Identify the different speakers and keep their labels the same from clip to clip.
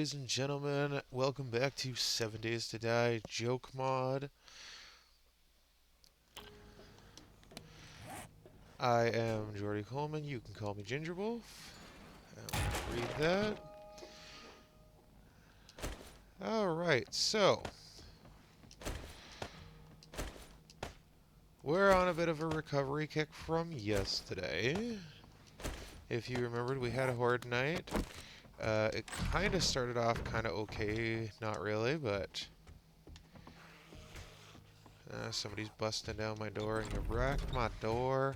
Speaker 1: ladies and gentlemen. Welcome back to 7 Days to Die Joke Mod. I am GeordyColeman. You can call me Ginger Wolf. Read that. Alright, so we're on a bit of a recovery kick from yesterday. If you remembered, we had a horde night. It kind of started off kind of okay, not really, but somebody's busting down my door and you wrecked my door.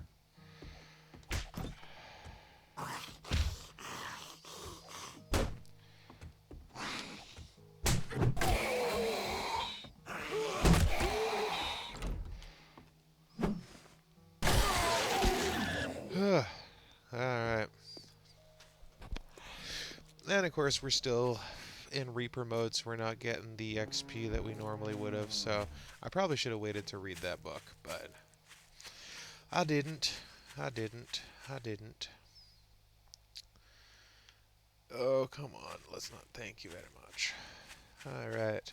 Speaker 1: Alright. And of course we're still in Reaper mode, so we're not getting the XP that we normally would have, so I probably should have waited to read that book, but I didn't. Oh, come on. Let's not thank you very much. Alright.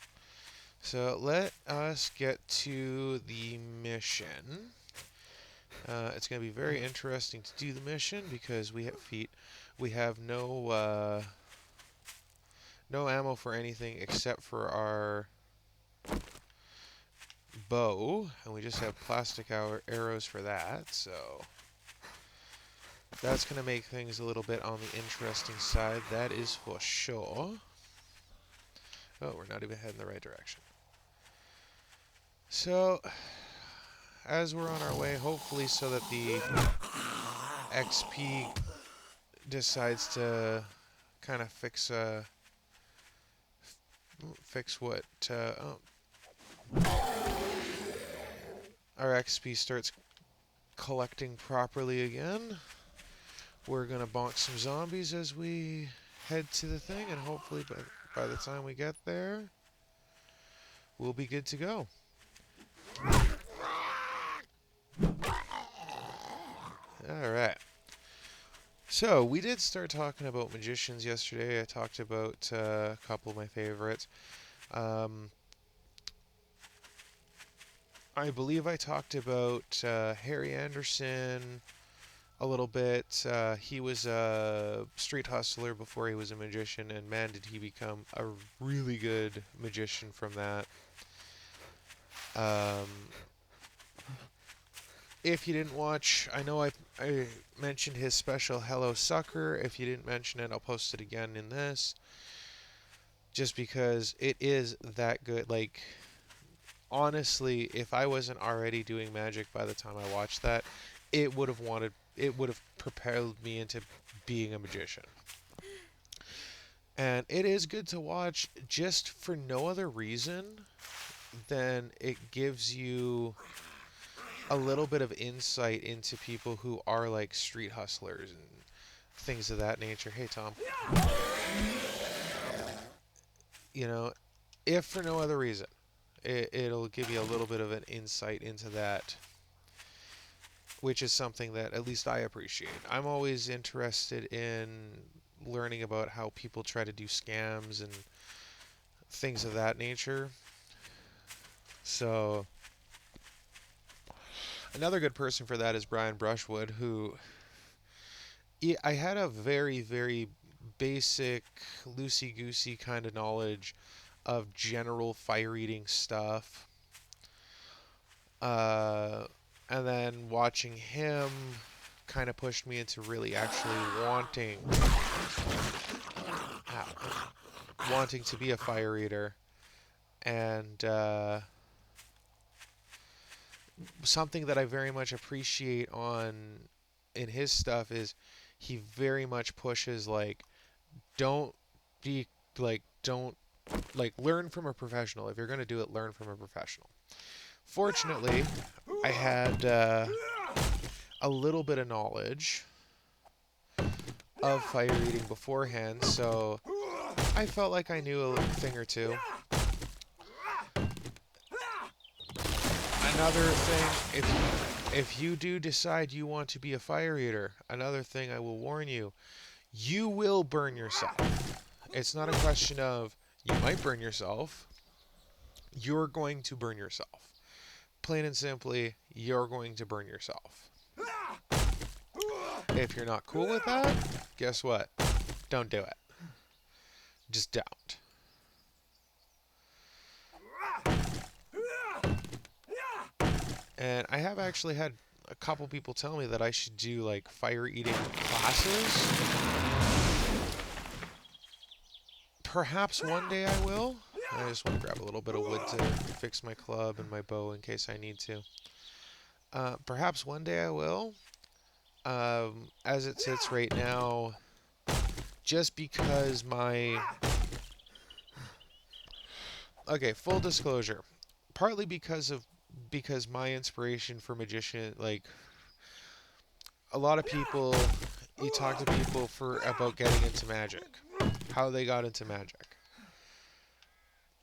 Speaker 1: So let us get to the mission. It's going to be very interesting to do the mission because we have no ammo for anything except for our bow, and we just have plastic arrows for that, so that's going to make things a little bit on the interesting side, that is for sure. Oh, we're not even heading the right direction. So, as we're on our way, hopefully so that the XP decides to kind of fix what our XP starts collecting properly again. We're gonna bonk some zombies as we head to the thing, and hopefully by the time we get there, we'll be good to go. Alright. So, we did start talking about magicians yesterday. I talked about a couple of my favorites. I believe I talked about Harry Anderson a little bit. He was a street hustler before he was a magician, and man, did he become a really good magician from that. If you didn't watch, I know I mentioned his special Hello Sucker. If you didn't mention it, I'll post it again in this. Just because it is that good. Like, honestly, if I wasn't already doing magic by the time I watched that, it would have propelled me into being a magician. And it is good to watch just for no other reason than it gives you a little bit of insight into people who are like street hustlers and things of that nature. Hey, Tom. You know, if for no other reason, it'll give you a little bit of an insight into that, which is something that at least I appreciate. I'm always interested in learning about how people try to do scams and things of that nature. So, another good person for that is Brian Brushwood, who I had a very, very basic, loosey-goosey kind of knowledge of general fire-eating stuff. And then watching him kind of pushed me into really actually wanting to be a fire eater. And something that I very much appreciate in his stuff is he very much pushes don't learn from a professional. If you're going to do it, learn from a professional. Fortunately, I had a little bit of knowledge of fire eating beforehand, so I felt like I knew a thing or two. Another thing, if you do decide you want to be a fire eater, another thing I will warn you, you will burn yourself. It's not a question of you might burn yourself. You're going to burn yourself. Plain and simply, you're going to burn yourself. If you're not cool with that, guess what? Don't do it. Just don't. And I have actually had a couple people tell me that I should do like fire eating classes. Perhaps one day I will. I just want to grab a little bit of wood to fix my club and my bow in case I need to. Perhaps one day I will. As it sits right now, just because my... Okay, full disclosure. Partly because my inspiration for magician, like, a lot of people, you talk to people about getting into magic, how they got into magic.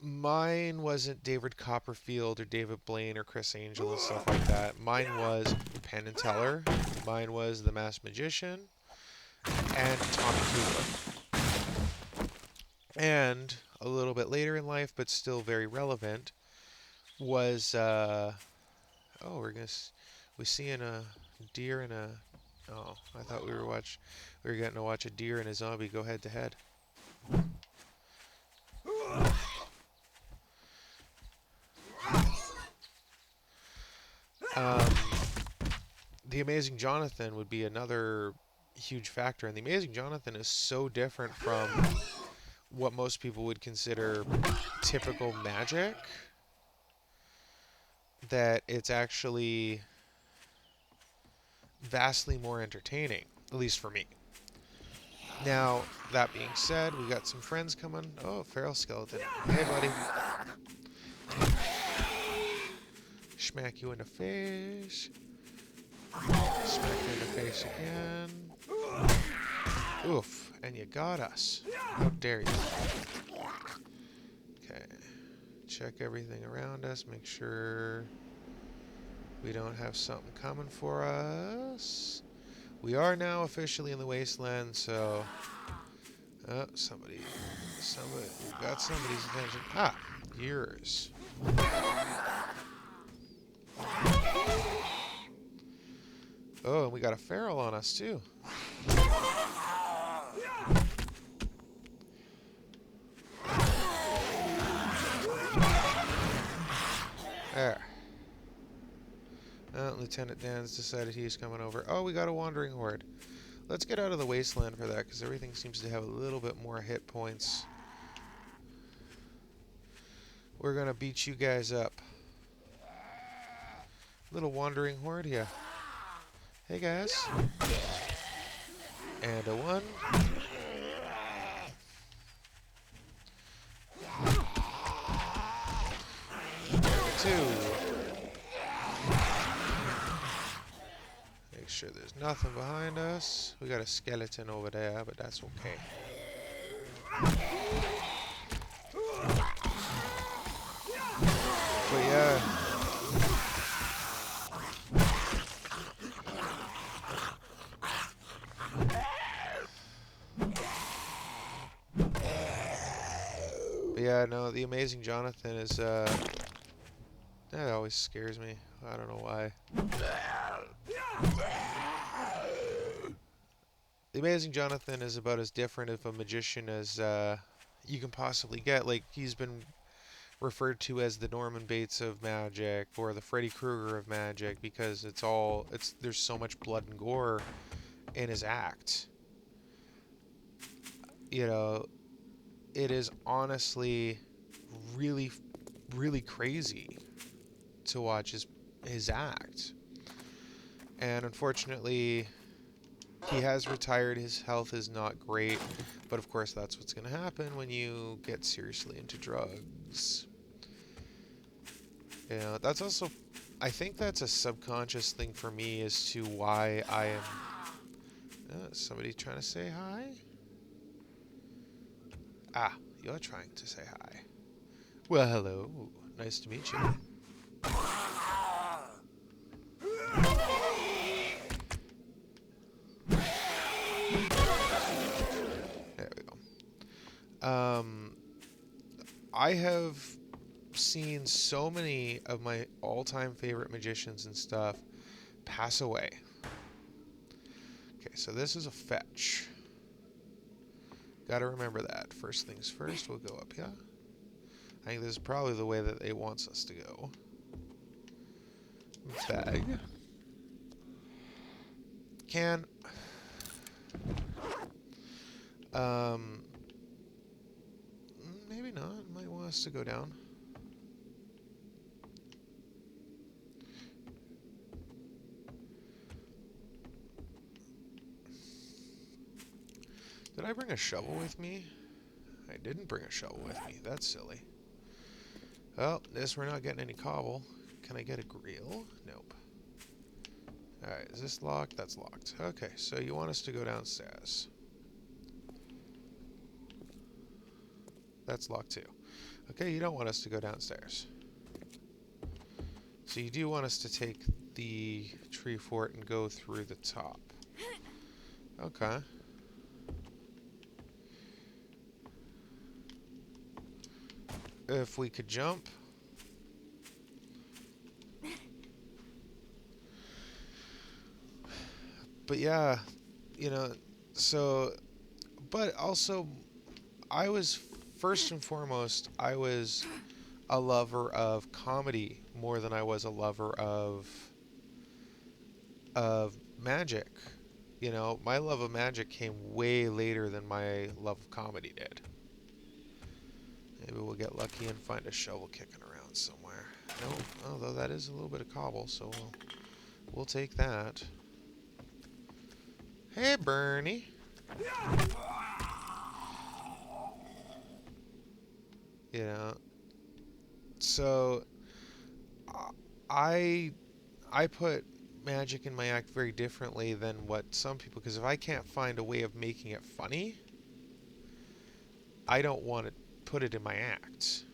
Speaker 1: Mine wasn't David Copperfield or David Blaine or Chris Angel and stuff like that. Mine was Penn and Teller. Mine was The Masked Magician and Tommy Cooper. And a little bit later in life, but still very relevant, was we're seeing a deer and a... Oh, I thought we were getting to watch a deer and a zombie go head to head. The Amazing Jonathan would be another huge factor, and The Amazing Jonathan is so different from what most people would consider typical magic that it's actually vastly more entertaining, at least for me. Now, that being said, we got some friends coming. Oh, feral skeleton. Hey, buddy. Smack you in the face. Smack you in the face again. Oof, and you got us. How dare you. Okay. Check everything around us. Make sure we don't have something coming for us. We are now officially in the wasteland, so... Oh, somebody got somebody's attention. Ah, yours. Oh, and we got a feral on us, too. There. Lieutenant Dan's decided he's coming over. Oh, we got a wandering horde. Let's get out of the wasteland for that, because everything seems to have a little bit more hit points. We're going to beat you guys up. Little wandering horde here. Hey, guys. And a 1. And a 2. Make sure there's nothing behind us. We got a skeleton over there, but that's okay. But yeah. But yeah, no, the Amazing Jonathan is, that always scares me. I don't know why. The Amazing Jonathan is about as different of a magician as you can possibly get. Like, he's been referred to as the Norman Bates of magic or the Freddy Krueger of magic because there's so much blood and gore in his act. You know, it is honestly really, really crazy to watch his act. And unfortunately, he has retired. His health is not great, but of course that's what's going to happen when you get seriously into drugs. You know, that's also, I think that's a subconscious thing for me as to why I am... somebody trying to say hi? Ah, you're trying to say hi. Well, hello. Nice to meet you. There we go. Um, I have seen so many of my all-time favorite magicians and stuff pass away. Okay, so this is a fetch. Gotta remember that. First things first, we'll go up here. I think this is probably the way that it wants us to go. Bag. Can. Maybe not. Might want us to go down. Did I bring a shovel with me? I didn't bring a shovel with me. That's silly. Well, this we're not getting any cobble. Can I get a grill? Nope. Alright, is this locked? That's locked. Okay, so you want us to go downstairs. That's locked too. Okay, you don't want us to go downstairs. So you do want us to take the tree fort and go through the top. Okay. If we could jump. But yeah, you know, so, but also, I was, first and foremost, I was a lover of comedy more than I was a lover of magic. You know, my love of magic came way later than my love of comedy did. Maybe we'll get lucky and find a shovel kicking around somewhere. No, although that is a little bit of cobble, so we'll take that. Hey, Bernie. You know, so I put magic in my act very differently than what some people, because if I can't find a way of making it funny, I don't want to put it in my act.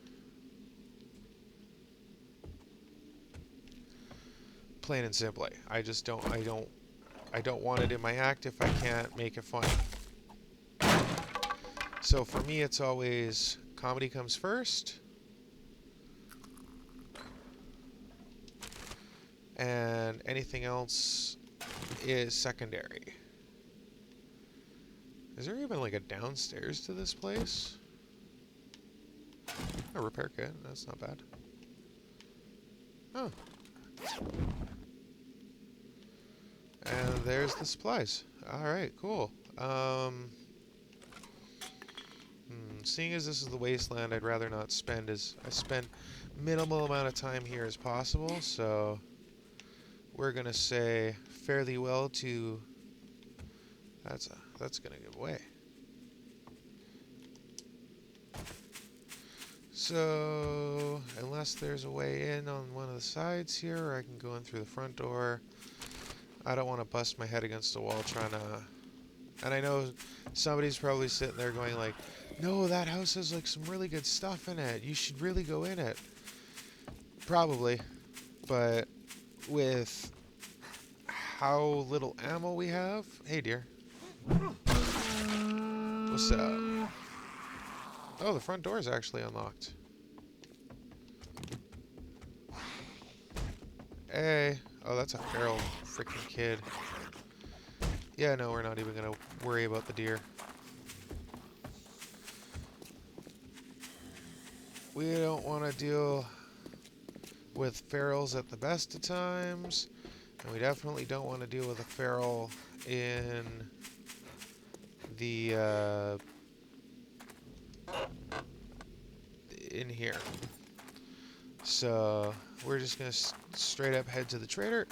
Speaker 1: Plain and simply. I don't want it in my act if I can't make it funny. So for me, it's always comedy comes first, and anything else is secondary. Is there even like a downstairs to this place? A repair kit, that's not bad. Oh. And there's the supplies. Alright, cool. Seeing as this is the wasteland, I'd rather not spend I spend minimal amount of time here as possible, so we're gonna say fairly well to that's gonna give away. So unless there's a way in on one of the sides here, or I can go in through the front door. I don't want to bust my head against the wall trying to... And I know somebody's probably sitting there going like, no, that house has like some really good stuff in it. You should really go in it. Probably. But with how little ammo we have... Hey, dear. What's up? Oh, the front door is actually unlocked. Hey. Oh, that's a feral freaking kid. Yeah, no, we're not even gonna worry about the deer. We don't want to deal with ferals at the best of times, and we definitely don't want to deal with a feral in the in here. So we're just gonna straight up head to the trader,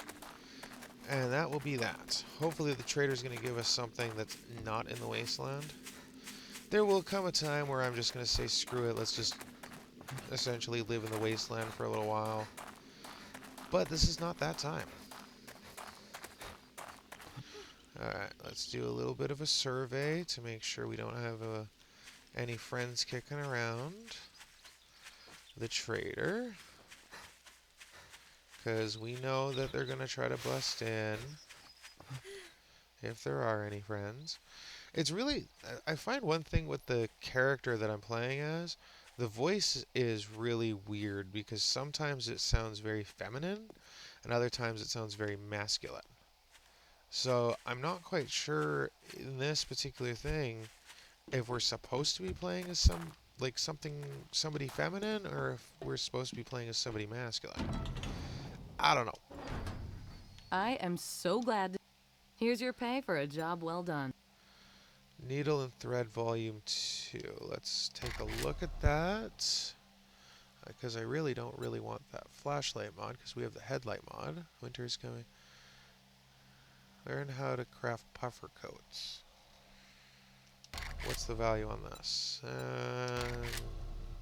Speaker 1: and that will be that. Hopefully the trader's gonna give us something that's not in the wasteland. There will come a time where I'm just gonna say screw it, let's just essentially live in the wasteland for a little while. But this is not that time. Alright, let's do a little bit of a survey to make sure we don't have any friends kicking around the trader. Because we know that they're going to try to bust in if there are any friends. It's really, I find one thing with the character that I'm playing as, the voice is really weird because sometimes it sounds very feminine and other times it sounds very masculine. So I'm not quite sure in this particular thing if we're supposed to be playing as somebody feminine or if we're supposed to be playing as somebody masculine. I don't know.
Speaker 2: I am so glad. Here's your pay for a job well done.
Speaker 1: Needle and Thread Volume 2. Let's take a look at that. Because I really don't really want that flashlight mod because we have the headlight mod. Winter is coming. Learn how to craft puffer coats. What's the value on this?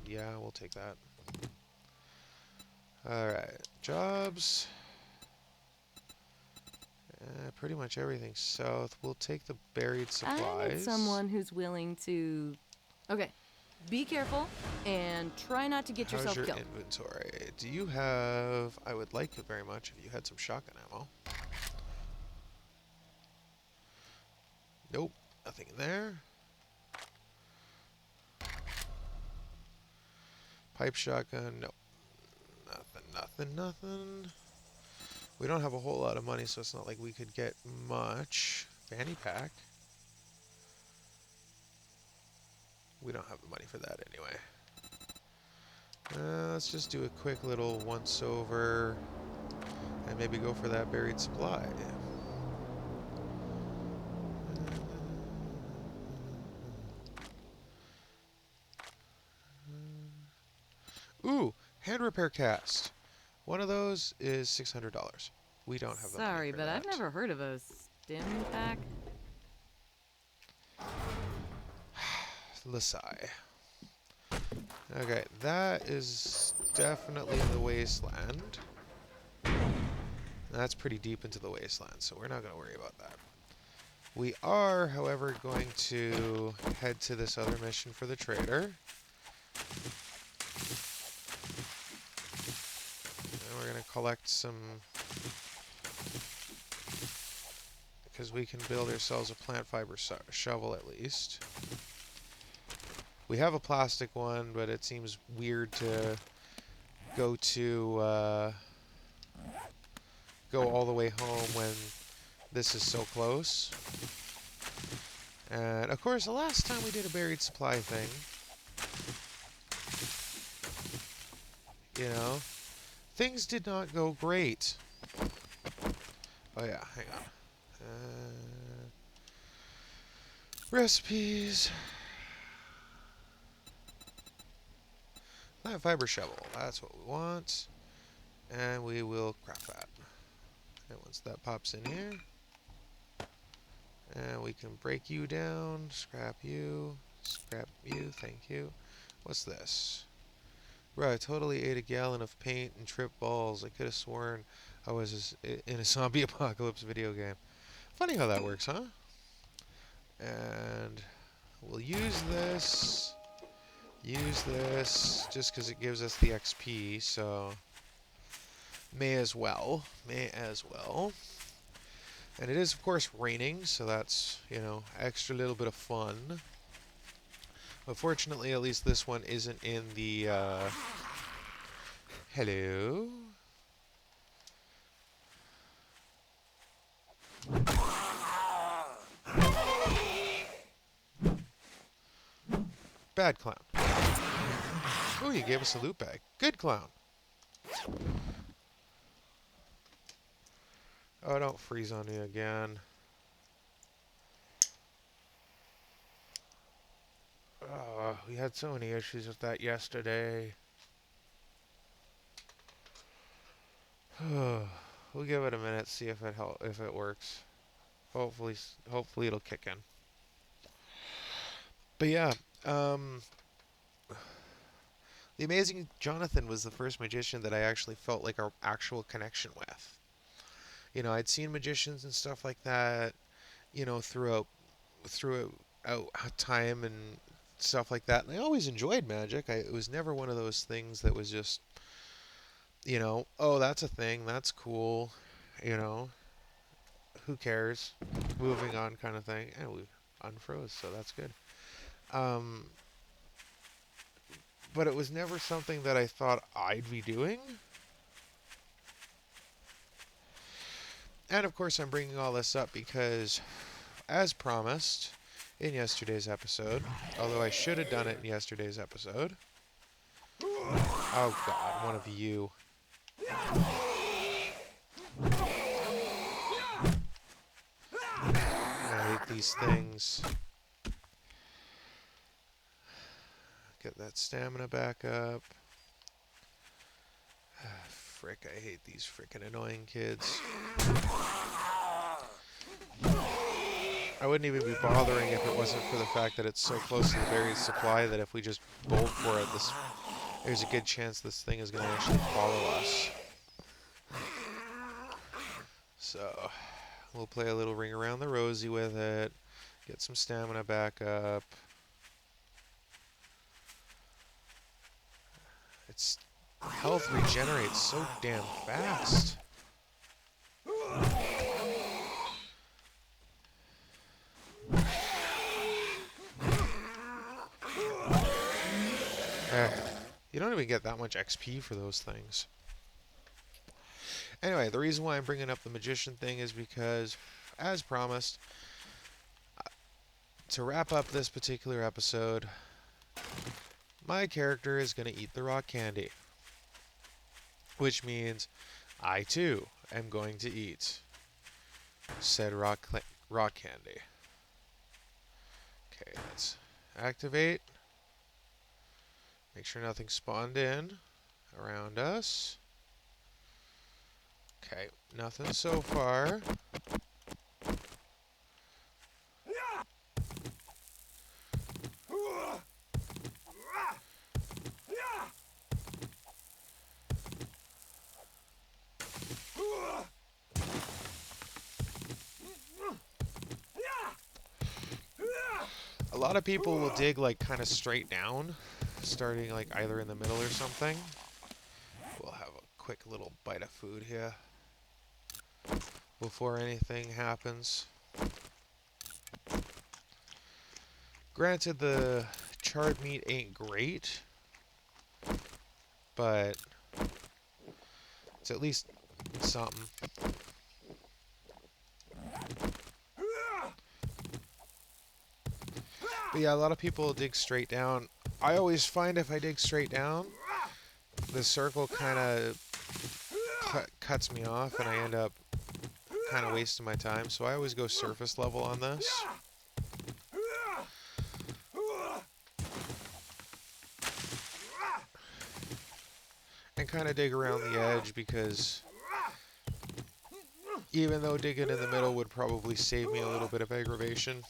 Speaker 1: Yeah, we'll take that. Alright, jobs. Pretty much everything south. We'll take the buried supplies.
Speaker 2: I need someone who's willing to. Okay, be careful and try not to get
Speaker 1: How's
Speaker 2: yourself
Speaker 1: your
Speaker 2: killed.
Speaker 1: inventory? Do you have... I would like it very much if you had some shotgun ammo. Nope, nothing in there. Pipe shotgun, nope. Nothing. We don't have a whole lot of money, so it's not like we could get much. Fanny pack. We don't have the money for that anyway. Let's just do a quick little once over and maybe go for that buried supply. Ooh, hand repair cast. One of those is $600. We don't have the money
Speaker 2: Sorry,
Speaker 1: for
Speaker 2: but
Speaker 1: that.
Speaker 2: I've never heard of a stim pack.
Speaker 1: Lasai. Okay, that is definitely in the wasteland. That's pretty deep into the wasteland, so we're not going to worry about that. We are, however, going to head to this other mission for the trader. And we're going to collect some... because we can build ourselves a plant fiber shovel at least. We have a plastic one, but it seems weird to go all the way home when this is so close. And of course, the last time we did a buried supply thing, you know, things did not go great. Oh yeah, hang on. Recipes. Plant fiber shovel. That's what we want. And we will craft that. And once that pops in here, and we can break you down, scrap you, thank you. What's this? Right, I totally ate a gallon of paint and tripped balls. I could have sworn I was in a zombie apocalypse video game. Funny how that works, huh? And we'll use this, just because it gives us the XP, so may as well. And it is, of course, raining, so that's, you know, extra little bit of fun. But fortunately, at least this one isn't in the, hello? Bad clown. Oh, you gave us a loot bag. Good clown. Oh, don't freeze on me again. Oh, we had so many issues with that yesterday. We'll give it a minute, see if it works. Hopefully it'll kick in. But yeah, the Amazing Jonathan was the first magician that I actually felt like an actual connection with. You know, I'd seen magicians and stuff like that, you know, throughout time and stuff like that. And I always enjoyed magic. It was never one of those things that was just, you know, oh, that's a thing, that's cool, you know, who cares, moving on kind of thing. And unfroze, so that's good. Um, but it was never something that I thought I'd be doing. And of course, I'm bringing all this up because, as promised in yesterday's episode, although I should have done it in yesterday's episode. Oh God, one of you. I hate these things. Get that stamina back up. Frick, I hate these frickin' annoying kids. I wouldn't even be bothering if it wasn't for the fact that it's so close to the buried supply that if we just bolt for it, there's a good chance this thing is going to actually follow us. So, we'll play a little ring around the rosy with it, get some stamina back up. Its health regenerates so damn fast. You don't even get that much XP for those things. Anyway, the reason why I'm bringing up the magician thing is because, as promised, to wrap up this particular episode, my character is going to eat the rock candy. Which means I, too, am going to eat said rock candy. Okay, let's activate. Make sure nothing spawned in around us. Okay, nothing so far. A lot of people will dig like kind of straight down, starting like either in the middle or something. We'll have a quick little bite of food here before anything happens. Granted, the charred meat ain't great, but it's at least something. But yeah, a lot of people dig straight down. I always find if I dig straight down, the circle kind of cuts me off and I end up kind of wasting my time. So I always go surface level on this. And kind of dig around the edge because even though digging in the middle would probably save me a little bit of aggravation,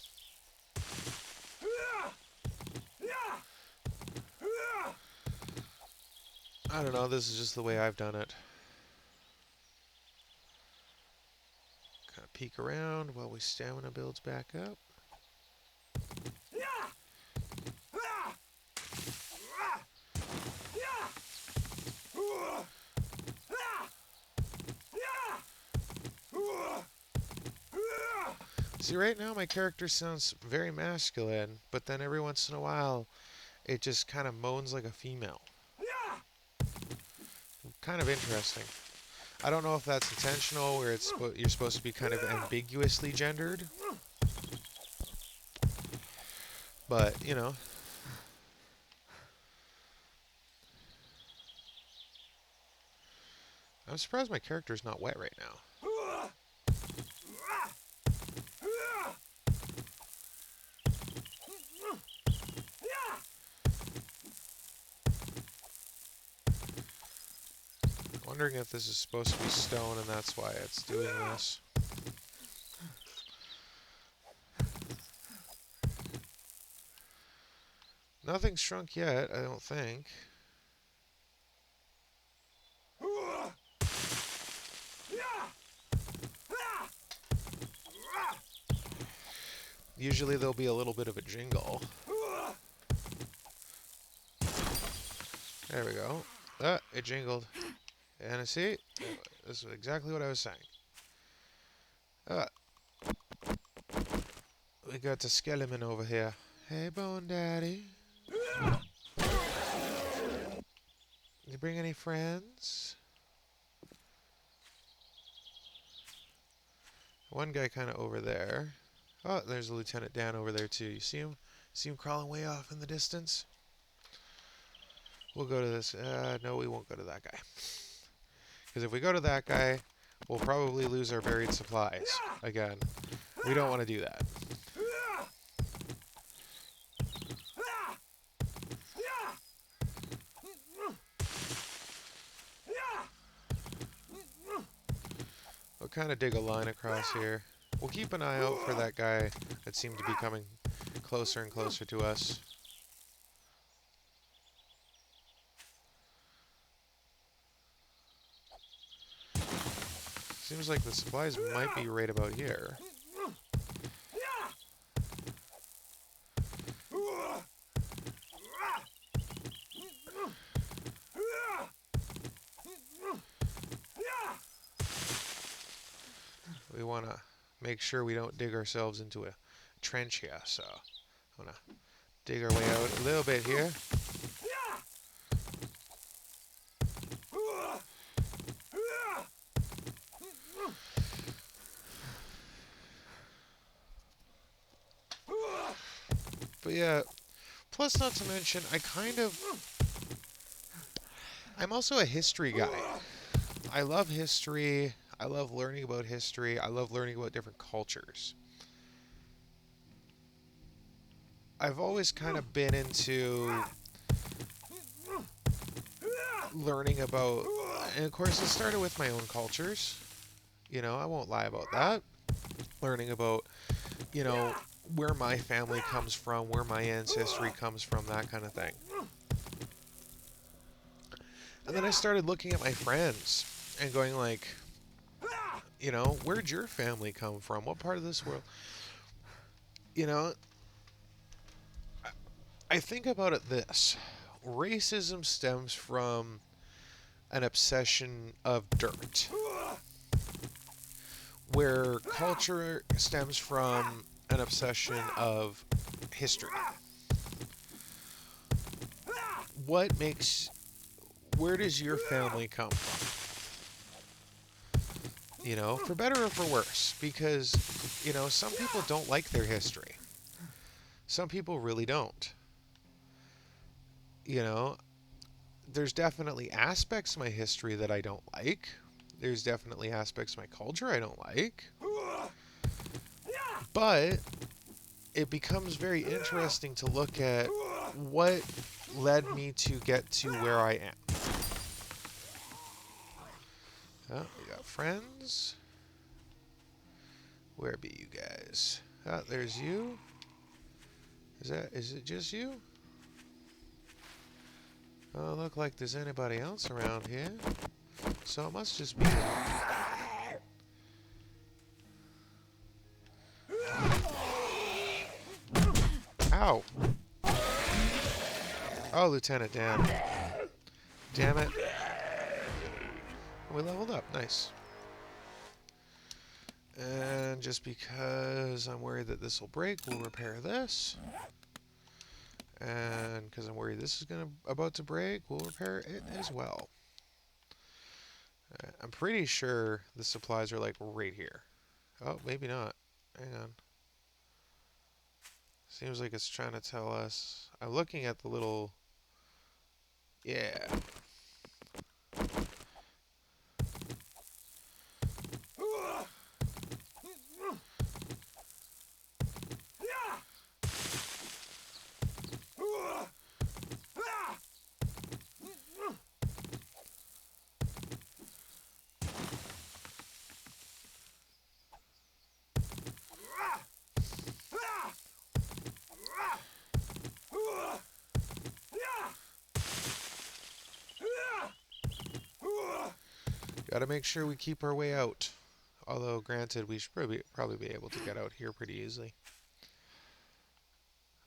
Speaker 1: I don't know, this is just the way I've done it. Kind of peek around while we stamina builds back up. See, right now my character sounds very masculine, but then every once in a while it just kind of moans like a female. Kind of interesting. I don't know if that's intentional, where you're supposed to be kind of ambiguously gendered. But, you know. I'm surprised my character's not wet right now. Wondering if this is supposed to be stone and that's why it's doing this. Nothing's shrunk yet, I don't think. Usually there'll be a little bit of a jingle. There we go. Ah, it jingled. And see, this is exactly what I was saying. We got the skeleton over here. Hey, Bone Daddy. Did you bring any friends? One guy kind of over there. Oh, there's Lieutenant Dan over there too. You see him? See him crawling way off in the distance? We'll go to this. No, we won't go to that guy. Because if we go to that guy, we'll probably lose our buried supplies again. We don't want to do that. We'll kind of dig a line across here. We'll keep an eye out for that guy that seemed to be coming closer and closer to us. Seems like the supplies might be right about here. We want to make sure we don't dig ourselves into a trench here, so I'm going to dig our way out a little bit here. But yeah, plus not to mention, I'm also a history guy. I love history. I love learning about history. I love learning about different cultures. I've always kind of been into learning about, and of course it started with my own cultures. You know, I won't lie about that. Learning about, you know, where my family comes from, where my ancestry comes from, that kind of thing. And then I started looking at my friends and going like, you know, where'd your family come from? What part of this world? You know, I think about it this. Racism stems from an obsession of dirt, where culture stems from an obsession of history. What makes, where does your family come from? You know, for better or for worse, because, you know, some people don't like their history. Some people really don't. You know, there's definitely aspects of my history that I don't like. There's definitely aspects of my culture I don't like. But it becomes very interesting to look at what led me to get to where I am. Oh, we got friends. Where be you guys? Oh, there's you. Is it just you? Oh, look like there's anybody else around here. So it must just be. Ow! Oh, Lieutenant Dan. Damn it. We leveled up. Nice. And just because I'm worried that this will break, we'll repair this. And because I'm worried this is about to break, we'll repair it as well. I'm pretty sure the supplies are like right here. Oh, maybe not. Hang on. Seems like it's trying to tell us. I'm looking at the little... Yeah. Gotta make sure we keep our way out. Although, granted, we should probably be able to get out here pretty easily.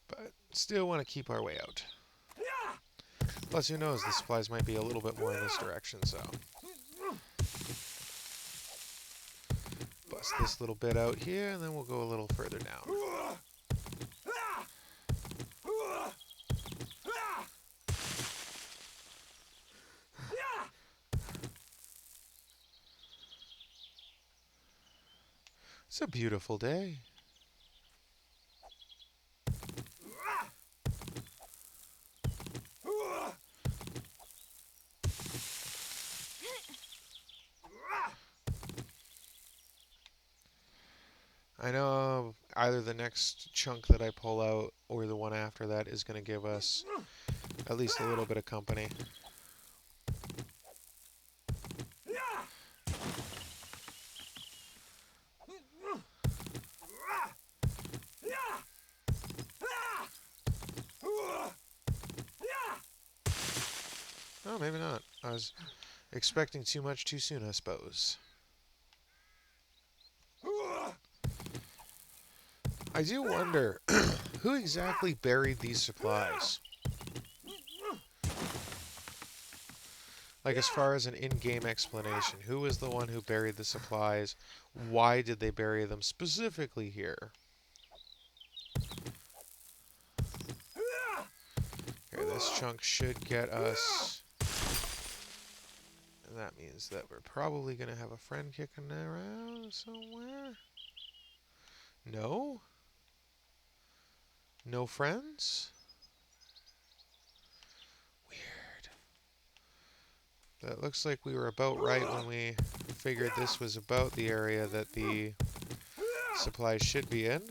Speaker 1: But still want to keep our way out. Plus, who knows, the supplies might be a little bit more in this direction, so. Bust this little bit out here, and then we'll go a little further down. It's a beautiful day. I know either the next chunk that I pull out or the one after that is going to give us at least a little bit of company. Oh, maybe not. I was expecting too much too soon, I suppose. I do wonder who exactly buried these supplies? Like, as far as an in-game explanation, who was the one who buried the supplies? Why did they bury them specifically here? Here, this chunk should get us. And that means that we're probably going to have a friend kicking around somewhere. No? No friends? Weird. That looks like we were about right when we figured this was about the area that the supplies should be in.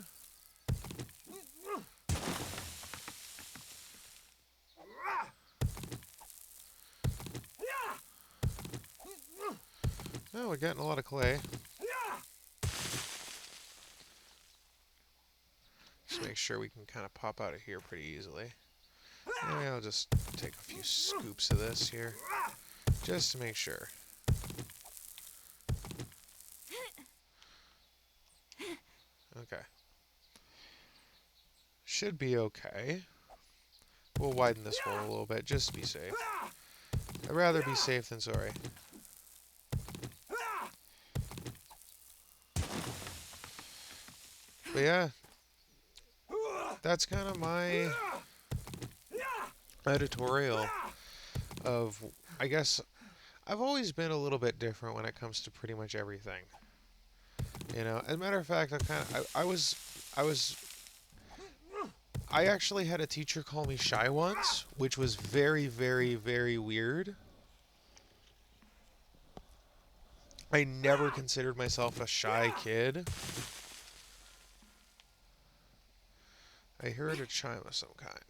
Speaker 1: Oh, we're getting a lot of clay. Just make sure we can kind of pop out of here pretty easily. Maybe I'll just take a few scoops of this here, just to make sure. Okay. Should be okay. We'll widen this hole a little bit, just to be safe. I'd rather be safe than sorry. But yeah, that's kind of my editorial of, I guess, I've always been a little bit different when it comes to pretty much everything. You know, as a matter of fact, I actually had a teacher call me shy once, which was very, very, very weird. I never considered myself a shy kid. I heard a chime of some kind.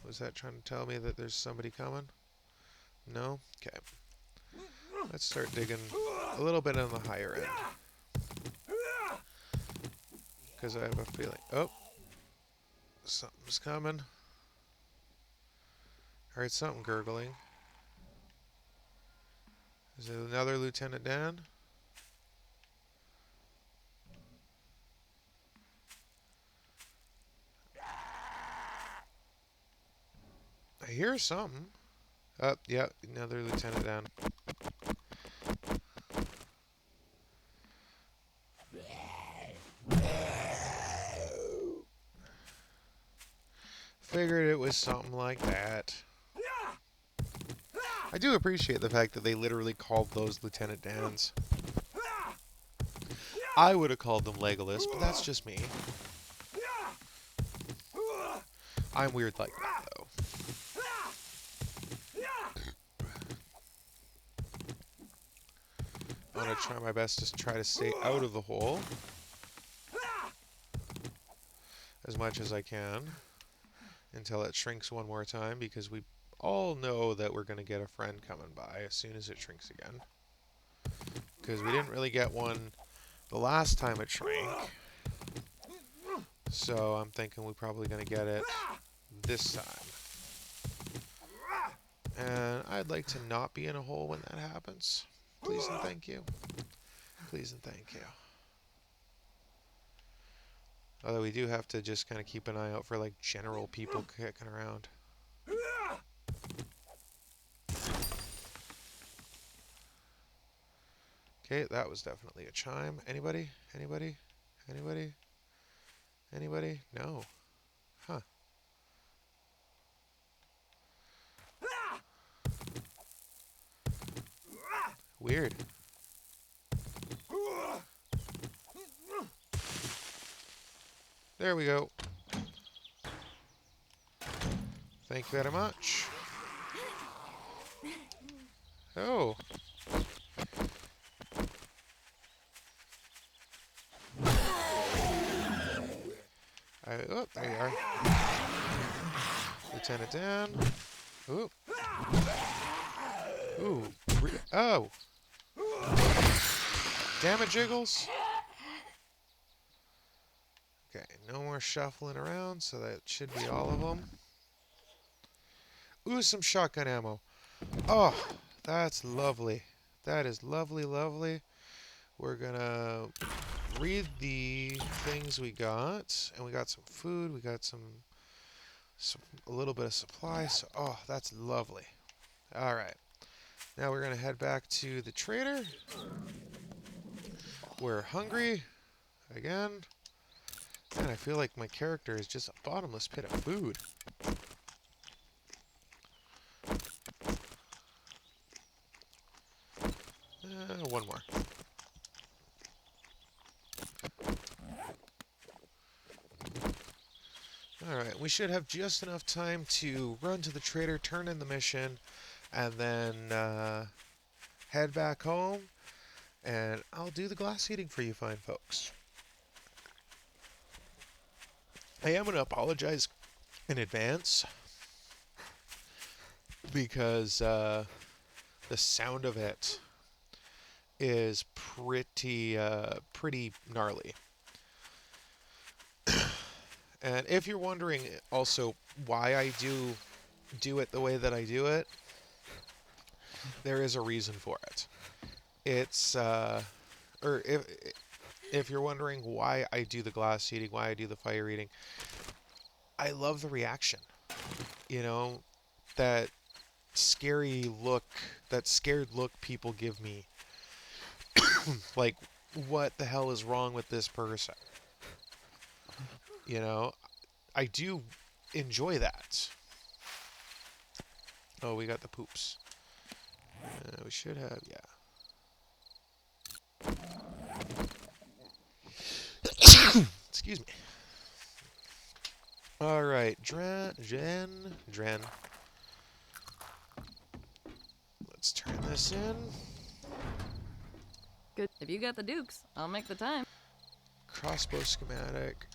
Speaker 1: Was that trying to tell me that there's somebody coming? No? Okay. Let's start digging a little bit on the higher end. Because I have a feeling... Oh! Something's coming. Heard something gurgling. Is it another Lieutenant Dan? I hear something. Oh, yeah, another Lieutenant Dan. Figured it was something like that. I do appreciate the fact that they literally called those Lieutenant Dans. I would have called them Legolas, but that's just me. I'm weird like that, though. I'm going to try my best to try to stay out of the hole as much as I can until it shrinks one more time, because we all know that we're going to get a friend coming by as soon as it shrinks again. Because we didn't really get one the last time it shrank. So I'm thinking we're probably going to get it this time. And I'd like to not be in a hole when that happens. Please and thank you. Please and thank you. Although we do have to just kind of keep an eye out for like general people kicking around. Okay, that was definitely a chime. Anybody? Anybody? Anybody? Anybody? No. Huh. Weird. There we go. Thank you very much. Oh. Oh, there you are. Lieutenant Dan. Ooh. Ooh. Oh. Damn it, Jiggles. Okay, no more shuffling around, so that should be all of them. Ooh, some shotgun ammo. Oh, that's lovely. That is lovely, lovely. We're gonna read the things we got, and we got some food. We got some a little bit of supplies. So, oh, that's lovely. All right, now we're gonna head back to the trader. We're hungry again, and I feel like my character is just a bottomless pit of food. One more. Alright, we should have just enough time to run to the trader, turn in the mission, and then head back home, and I'll do the glass eating for you fine folks. I am going to apologize in advance because the sound of it is pretty gnarly. And if you're wondering also why I do it the way that I do it, there is a reason for it. It's or if you're wondering why I do the glass eating, why I do the fire eating, I love the reaction. You know, that scary look, that scared look people give me. Like, what the hell is wrong with this person? You know, I do enjoy that. Oh, we got the poops. We should have, yeah. Excuse me. All right, Dren. Let's turn this in.
Speaker 2: Good. If you got the dukes, I'll make the time.
Speaker 1: Crossbow schematic.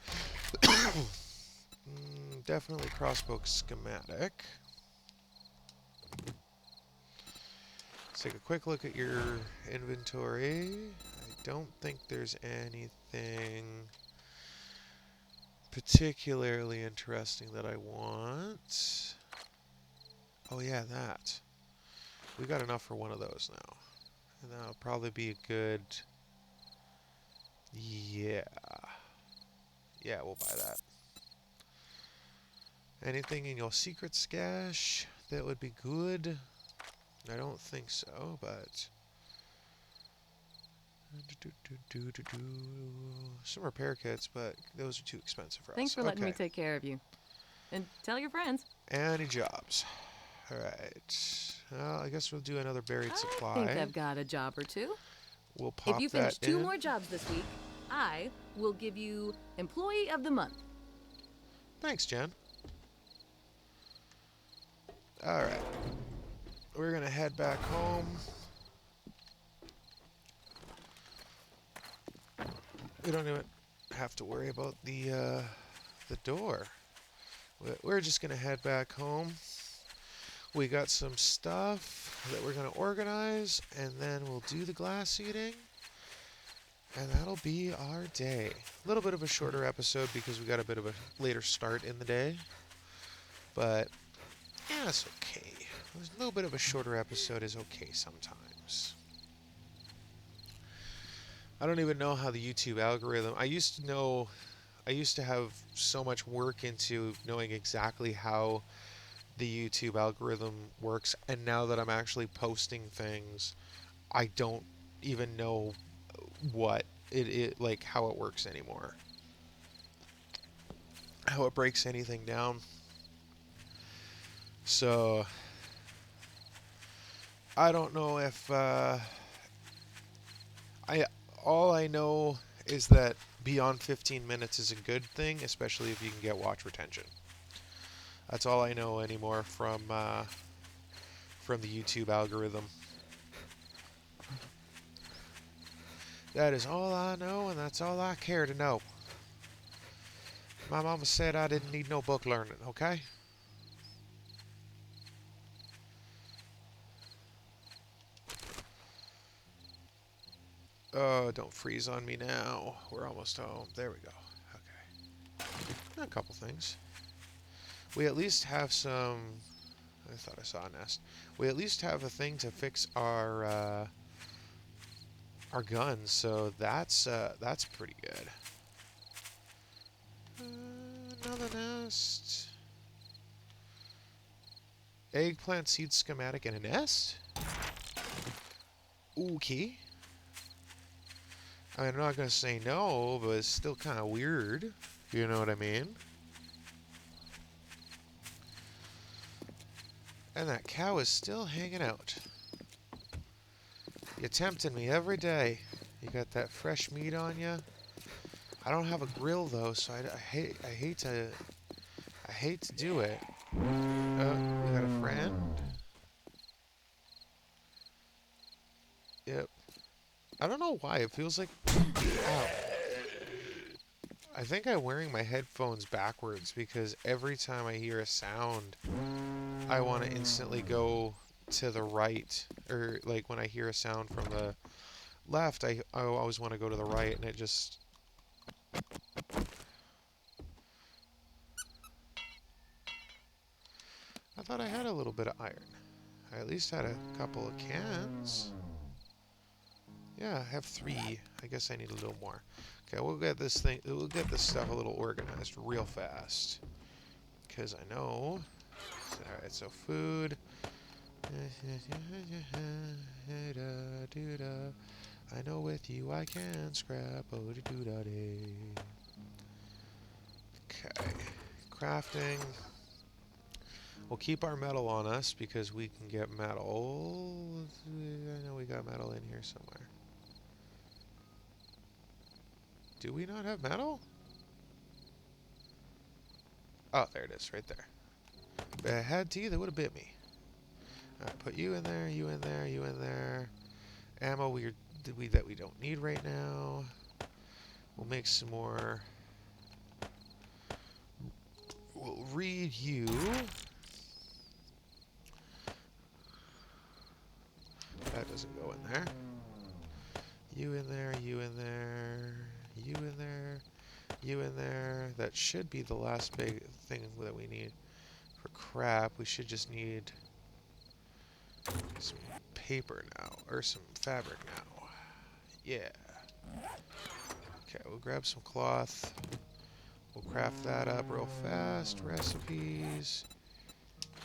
Speaker 1: Definitely crossbow schematic. Let's take a quick look at your inventory. I don't think there's anything particularly interesting that I want. Oh yeah, that. We got enough for one of those now. And that'll probably be a good... Yeah. Yeah, we'll buy that. Anything in your secret stash that would be good? I don't think so, but... Some repair kits, but those are too expensive for us.
Speaker 2: Thanks for letting me take care of you. And tell your friends.
Speaker 1: Any jobs? Alright. Well, I guess we'll do another buried supply.
Speaker 2: I think I've got a job or two.
Speaker 1: We'll pop
Speaker 2: if you
Speaker 1: that
Speaker 2: finish 2
Speaker 1: in.
Speaker 2: more jobs this week, I will give you Employee of the Month.
Speaker 1: Thanks, Jen. Alright. We're gonna head back home. We don't even have to worry about the door. We're just gonna head back home. We got some stuff that we're gonna organize, and then we'll do the glass eating, and that'll be our day. A little bit of a shorter episode because we got a bit of a later start in the day, but yeah, it's okay. A little bit of a shorter episode is okay sometimes. I don't even know how the YouTube algorithm... I used to have so much work into knowing exactly how the YouTube algorithm works, and now that I'm actually posting things, I don't even know what it like how it works anymore. How it breaks anything down. So I don't know if I all I know is that beyond 15 minutes is a good thing, especially if you can get watch retention. That's all I know anymore from the YouTube algorithm. That is all I know, and that's all I care to know. My mama said I didn't need no book learning, okay? Oh, don't freeze on me now. We're almost home. There we go. Okay. A couple things. We at least have some. I thought I saw a nest. We at least have a thing to fix our guns, so that's pretty good. Another nest. Eggplant seed schematic and a nest? Okay. I'm not going to say no, but it's still kind of weird. You know what I mean? And that cow is still hanging out. You're tempting me every day. You got that fresh meat on you. I don't have a grill though, so I hate to do it. We got a friend. Yep. I don't know why it feels like. Ow. I think I'm wearing my headphones backwards because every time I hear a sound, I want to instantly go to the right. Or, like, when I hear a sound from the left, I always want to go to the right, and it just. I thought I had a little bit of iron. I at least had a couple of cans. Yeah, I have 3. I guess I need a little more. Okay, we'll get this thing. We'll get this stuff a little organized real fast. Because I know. Alright, so food. I know with you I can scrap. Okay. Crafting. We'll keep our metal on us because we can get metal. I know we got metal in here somewhere. Do we not have metal? Oh, there it is, right there. If I had to, they would have bit me. Alright, put you in there, you in there, you in there. Ammo that we don't need right now. We'll make some more. We'll read you. That doesn't go in there. You in there, you in there, you in there, you in there. That should be the last big thing that we need for crap. We should just need some paper now, or some fabric now. Yeah. Okay, we'll grab some cloth. We'll craft that up real fast. Recipes.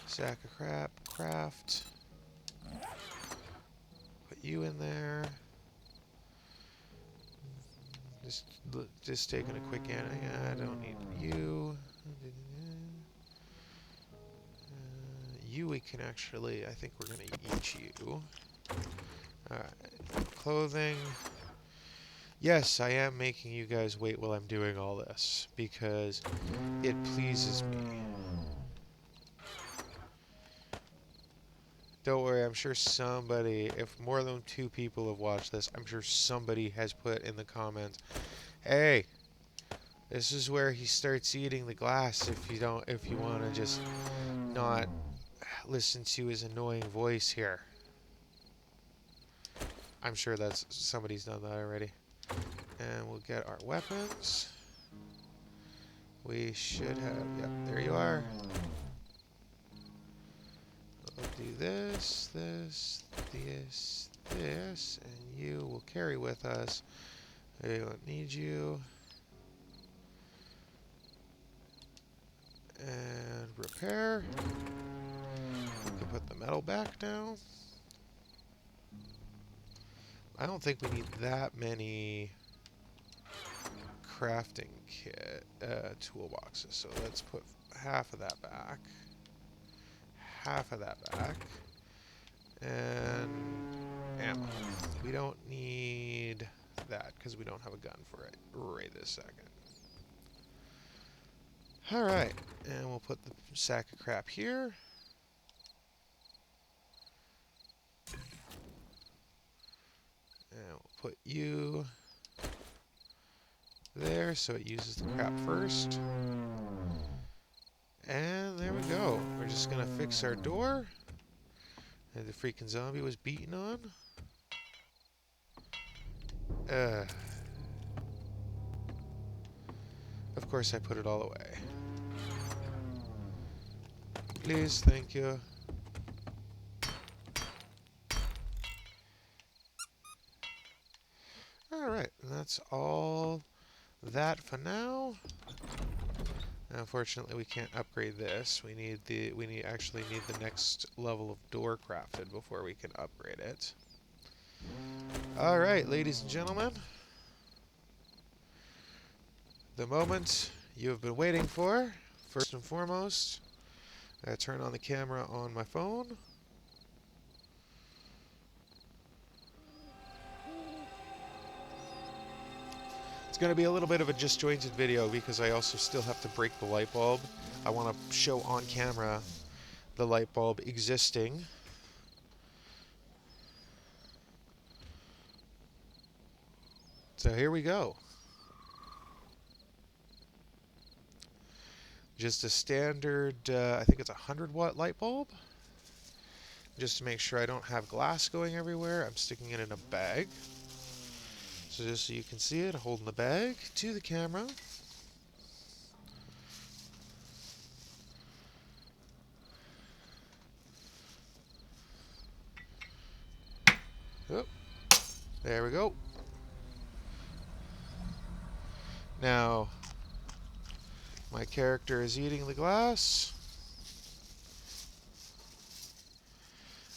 Speaker 1: Sack of crap. Craft. Put you in there. Just taking a quick I don't need you. You we can actually, I think we're going to eat you. Alright. Clothing. Yes, I am making you guys wait while I'm doing all this, because it pleases me. Don't worry, I'm sure somebody, if more than 2 people have watched this, I'm sure somebody has put in the comments, hey, this is where he starts eating the glass if you want to just not listen to his annoying voice here. I'm sure that's somebody's done that already. And we'll get our weapons. We should have, yep, there you are. We'll do this, this, this, this, and you will carry with us. We don't need you. And repair. We can put the metal back now. I don't think we need that many crafting kit toolboxes, so let's put half of that back. Half of that back. And ammo. We don't need because we don't have a gun for it right this second. Alright, and we'll put the sack of crap here. And we'll put you there so it uses the crap first. And there we go. We're just gonna fix our door. And the freaking zombie was beaten on. Of course I put it all away. Please, thank you. Alright, that's all that for now. Unfortunately, we can't upgrade this. We actually need the next level of door crafted before we can upgrade it. All right, ladies and gentlemen, the moment you have been waiting for. First and foremost, I turn on the camera on my phone. It's going to be a little bit of a disjointed video because I also still have to break the light bulb. I want to show on camera the light bulb existing. So here we go. Just a standard, I think it's a 100-watt light bulb. Just to make sure I don't have glass going everywhere, I'm sticking it in a bag. So just so you can see it, holding the bag to the camera. Oh, there we go. Now, my character is eating the glass.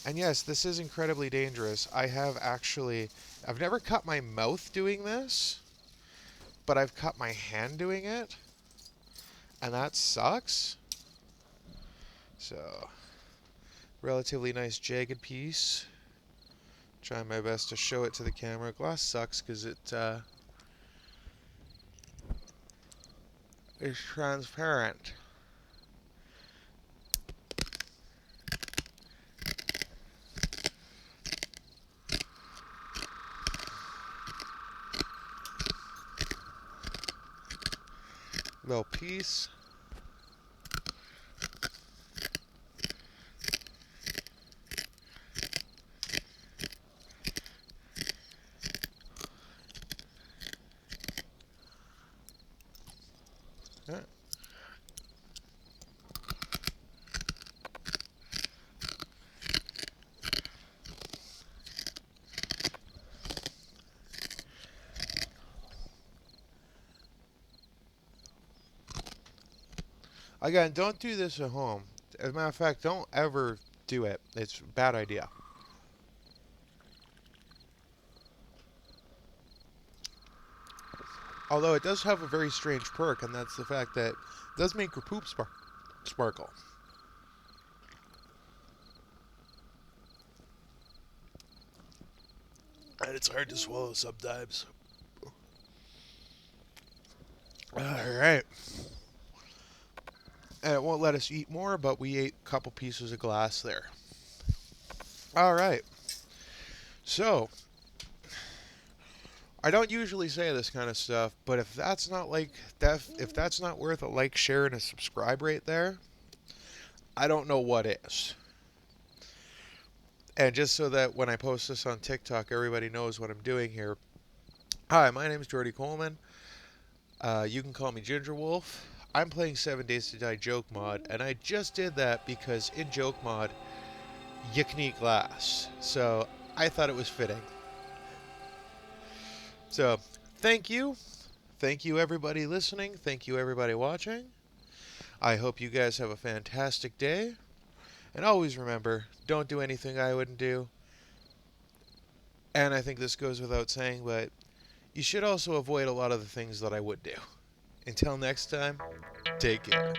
Speaker 1: And yes, this is incredibly dangerous. I've never cut my mouth doing this, but I've cut my hand doing it, and that sucks. So, relatively nice jagged piece. Trying my best to show it to the camera. Glass sucks because it is transparent. Little piece. Yeah. Again, don't do this at home. As a matter of fact, don't ever do it. It's a bad idea. Although it does have a very strange perk, and that's the fact that it does make your poop sparkle. And it's hard to swallow sometimes. Alright. And it won't let us eat more, but we ate a couple pieces of glass there. Alright. So, I don't usually say this kind of stuff, but if that's not if that's not worth a like, share, and a subscribe right there, I don't know what is. And just so that when I post this on TikTok, everybody knows what I'm doing here. Hi, my name is GeordyColeman. You can call me Ginger Wolf. I'm playing 7 Days to Die Joke Mod, and I just did that because in Joke Mod, you can eat glass. So I thought it was fitting. So thank you. Thank you, everybody listening. Thank you, everybody watching. I hope you guys have a fantastic day. And always remember, don't do anything I wouldn't do. And I think this goes without saying, but you should also avoid a lot of the things that I would do. Until next time, take care.